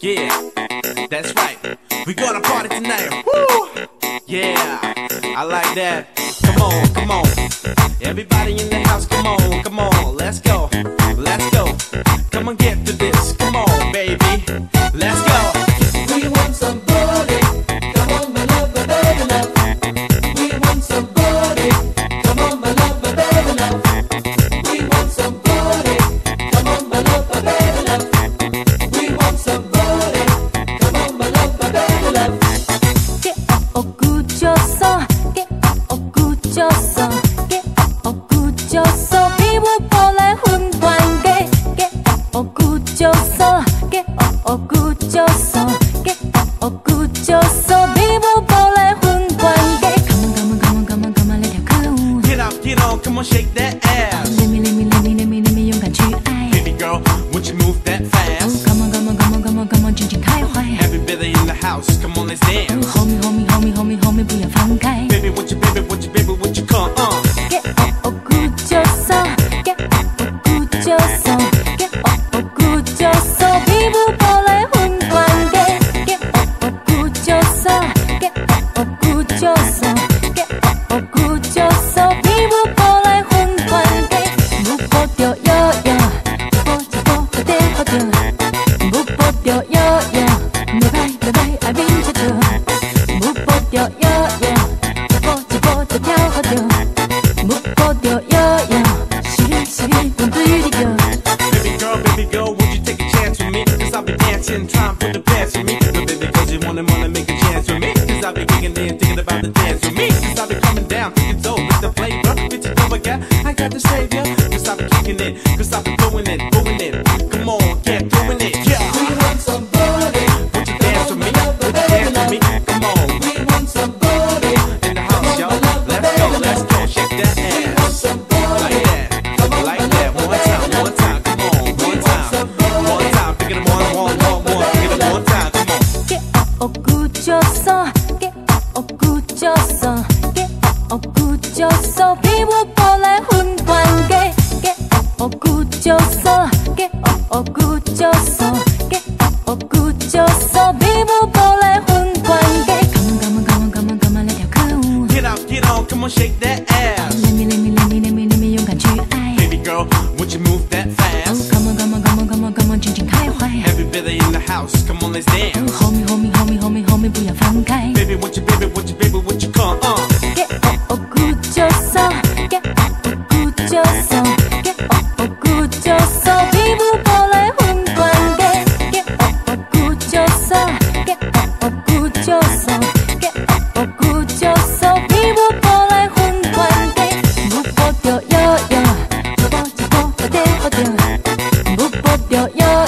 Yeah, that's right. We gonna party tonight. Woo! Yeah, I like that. Come on, come on. Everybody in the house, come on, come on. Let's go, let's go. Come on, get to this. Come on, baby. Let's go. We want somebody. Come on, my love, my baby love. We want somebody. Come on, my love, my baby love. We want somebody. Come on, my love, my baby love. We want somebody. Come on, my love, my baby love. Get 엊구졌어, get 엊구졌어, get 엊구졌어. 피부볼에 훈관계, get 엊구졌어, get 엊구졌어, get 엊구졌어. 피부볼에 훈관계. Come on, let it go. Get up, get on, come on, shake that ass. Let me勇敢去爱。 Baby girl, won't you move that fast? Come on， 尽情开怀。 Everybody in the house, come on, let's dance. homie，不要放开。 Baby, won't you come on? Get 엊구졌어, get 엊구졌어, get 엊구졌어. 피부볼에 훈관계. Get 엊구졌어, get 엊구졌어, get 엊구졌어. 피부볼에 훈관계. 못 버텨요, 버텨. 못 버텨요, 내 발 아빈쳐줘. 못 버텨요, 버텨跳못 버텨요, 시리 돈 들이겨. Baby girl, won't you take a chance with me? Cause I'll be dancing, trying for the pants with me. No, baby, cause you wanna make a chance with me. Cause I'll be kicking in, thinking about the dance with me. Cause I'll be coming down, thinking so with the flavor. Bitch, it's over, yeah, I got to save ya. Cause I'll be kicking it, cause I'll be doing it. Come on, get doing it, yeah. We want somebody. Won't you dance with me? Won't you dance with me? Come on, We want somebody. in the house, y'all. Let's go, shake that We want ass. somebody. Like that, one time, come on, one time, pick it up, one, pick it up, one time, come on. Get 엊구졌어, get 엊구졌어, get 엊구졌어. 피부볼에 훈관계. Get 엊구졌어, get 엊구졌어, get 엊구졌어. 피부볼에 훈관계. Come on, let it go. Get up, get on, come on, shake that ass. Let me勇敢去爱。 Baby girl, won't you move that fast? Come on， 尽情开怀。 Everybody in the house, come on, let's dance. homie，不要放开。 Baby, won't you come on? Get 엊구졌어, get 엊구졌어, get 엊구졌어. 피부볼에 훈관계. Get 엊구졌어, get 엊구졌어, get 엊구졌어. 피부볼에 훈관계. 못 버텨요, 버텨. 못 버텨요.